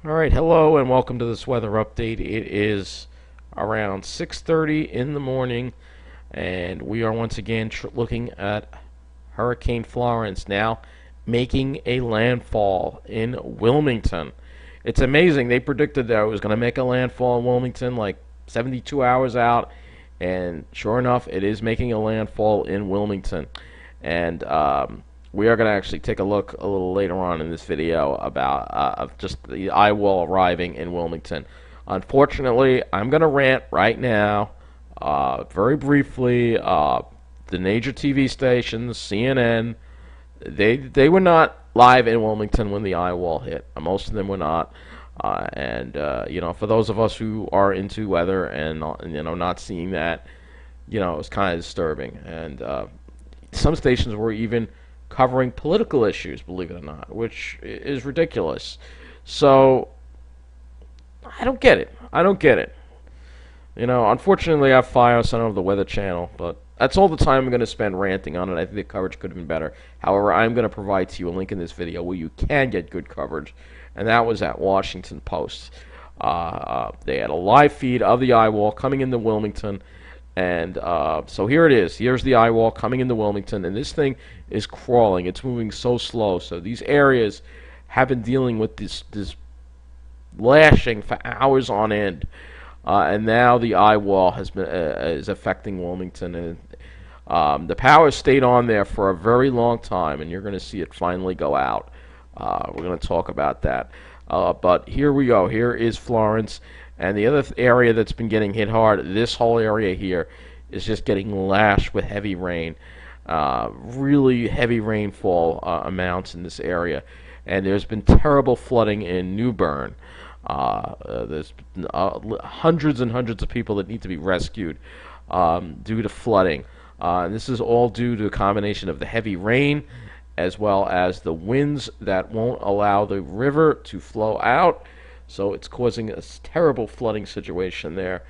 Alright, hello and welcome to this weather update. It is around 6:30 in the morning, and we are once again looking at Hurricane Florence now making a landfall in Wilmington. It's amazing. They predicted that it was going to make a landfall in Wilmington like 72 hours out, and sure enough, it is making a landfall in Wilmington. And we are going to actually take a look a little later on in this video about just the Eyewall arriving in Wilmington. Unfortunately, I'm going to rant right now, very briefly. The major TV stations, CNN, they were not live in Wilmington when the Eyewall hit. Most of them were not. For those of us who are into weather and not seeing that, it's kind of disturbing. And some stations were even covering political issues, believe it or not, which is ridiculous. So I don't get it. Unfortunately, I have Fios. I don't have the Weather Channel, but that's all the time I'm going to spend ranting on it. I think the coverage could have been better. However, I'm going to provide to you a link in this video where you can get good coverage, and that was at Washington Post. They had a live feed of the Eyewall coming into Wilmington, and so here it is. Here's the Eyewall coming into Wilmington, and this thing is crawling. It's moving so slow. So these areas have been dealing with this lashing for hours on end. And now the Eyewall is affecting Wilmington, and the power stayed on there for a very long time, and you're going to see it finally go out. We're going to talk about that. But here we go. Here is Florence, and the other area that's been getting hit hard, this whole area here, is just getting lashed with heavy rain. Really heavy rainfall amounts in this area, and there's been terrible flooding in New Bern. There's hundreds and hundreds of people that need to be rescued due to flooding. And this is all due to a combination of the heavy rain as well as the winds that won't allow the river to flow out. So it's causing a terrible flooding situation there.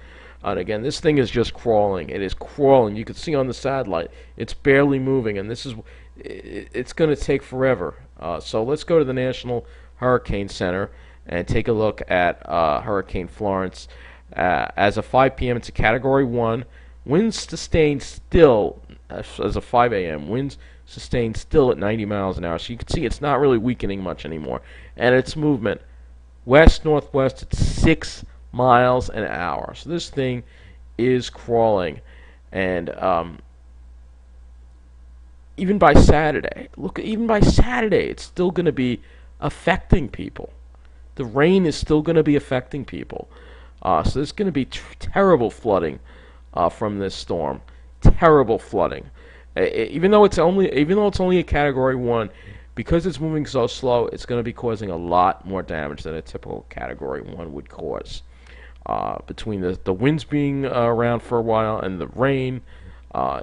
And again, this thing is just crawling. It is crawling. You can see on the satellite, it's barely moving, and it's going to take forever. So let's go to the National Hurricane Center and take a look at Hurricane Florence. As of 5 p.m., it's a Category 1. Winds sustained still, as of 5 a.m., winds sustained still at 90 miles an hour. So you can see it's not really weakening much anymore. And its movement, west-northwest, at 6 miles an hour. So this thing is crawling. And even by Saturday, it's still going to be affecting people. The rain is still going to be affecting people. So there's going to be terrible flooding from this storm. Terrible flooding. Even though it's only a Category 1, because it's moving so slow, it's going to be causing a lot more damage than a typical Category 1 would cause. Between the winds being around for a while and the rain,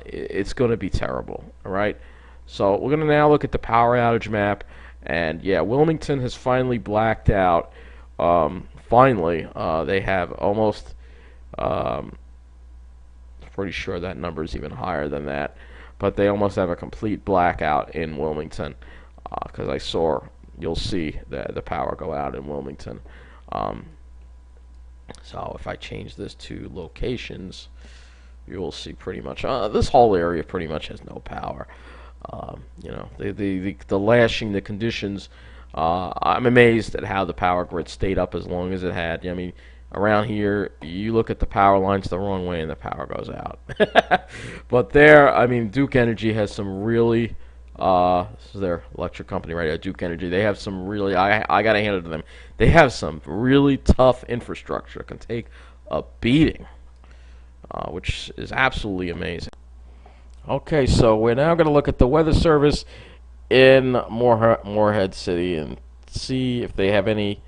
it's going to be terrible. All right. So we're going to now look at the power outage map. And yeah, Wilmington has finally blacked out. Finally, they have almost, pretty sure that number is even higher than that, but they almost have a complete blackout in Wilmington, because you'll see the power go out in Wilmington. So if I change this to locations, you will see pretty much, this whole area pretty much has no power. The lashing, the conditions, I'm amazed at how the power grid stayed up as long as it had. I mean, around here, you look at the power lines the wrong way and the power goes out. But there, I mean, Duke Energy has some really, this is their electric company right here, Duke Energy. They have some really, I got to hand it to them, they have some really tough infrastructure that can take a beating, which is absolutely amazing. Okay, so we're now going to look at the Weather Service in Morehead City and see if they have any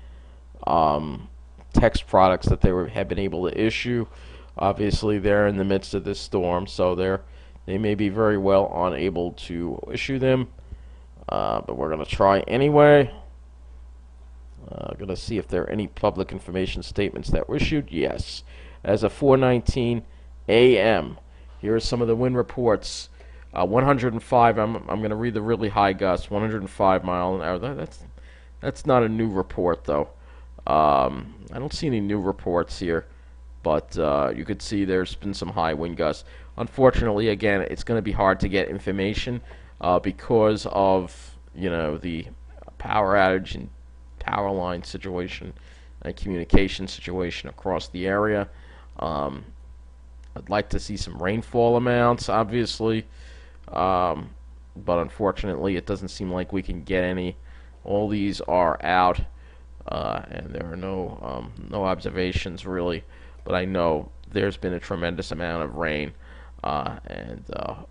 text products that have been able to issue. Obviously, they're in the midst of this storm, so they may be very well unable to issue them. But we're going to try anyway. Going to see if there are any public information statements that were issued. Yes. As of 4:19 a.m., here are some of the wind reports. 105. I'm going to read the really high gusts. 105 mile an hour. That's not a new report though. I don't see any new reports here, but you could see there's been some high wind gusts. Unfortunately, again, it's going to be hard to get information because of the power outage and power line situation and communication situation across the area. I'd like to see some rainfall amounts, obviously, but unfortunately, it doesn't seem like we can get any. All these are out, and there are no observations really. But I know there's been a tremendous amount of rain, and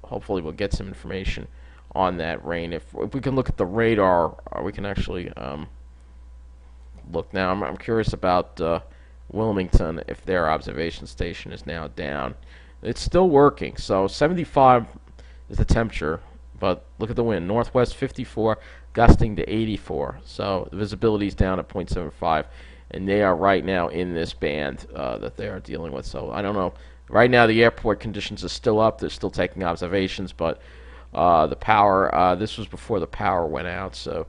hopefully we'll get some information on that rain. If we can look at the radar, we can actually look now. I'm curious about Wilmington, if their observation station is now down. It's still working, so 75 is the temperature, but look at the wind. Northwest 54, gusting to 84, so the visibility is down at 0.75, and they are right now in this band that they are dealing with. So I don't know. Right now the airport conditions are still up. They're still taking observations, but the power, this was before the power went out, so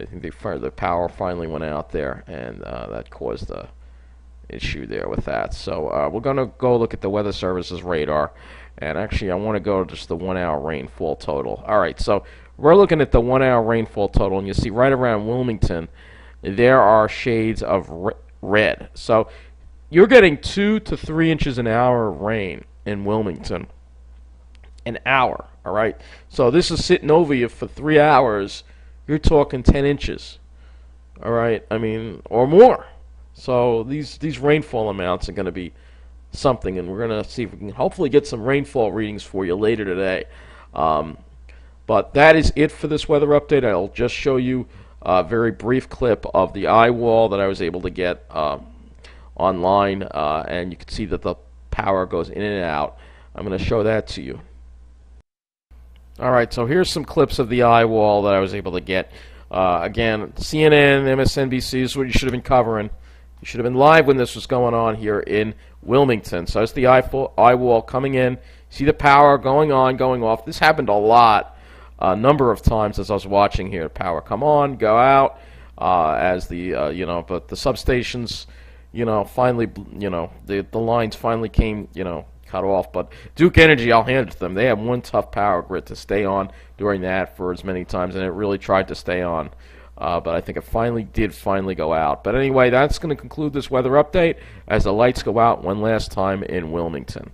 I think the power finally went out there, and that caused the issue there with that. So we're going to go look at the Weather Service's radar, and actually I want to go to just the 1 hour rainfall total. Alright, so we're looking at the 1 hour rainfall total, and you see right around Wilmington there are shades of red. So you're getting 2 to 3 inches an hour of rain in Wilmington. An hour, alright? So this is sitting over you for 3 hours. You're talking 10 inches, alright? I mean, or more. So these rainfall amounts are going to be something, and we're going to see if we can hopefully get some rainfall readings for you later today. But that is it for this weather update. I'll just show you a very brief clip of the Eyewall that I was able to get online, and you can see that the power goes in and out. I'm going to show that to you. Alright, so here's some clips of the Eyewall that I was able to get. Again, CNN, MSNBC is what you should have been covering. You should have been live when this was going on here in Wilmington. So it's the Eyewall coming in. See the power going on, going off. This happened a number of times as I was watching here. Power come on, go out, as the but the substations, finally, the lines finally came, cut off. But Duke Energy, I'll hand it to them. They have one tough power grid to stay on during that for as many times, and it really tried to stay on. But I think it finally did go out. But anyway, that's going to conclude this weather update as the lights go out one last time in Wilmington.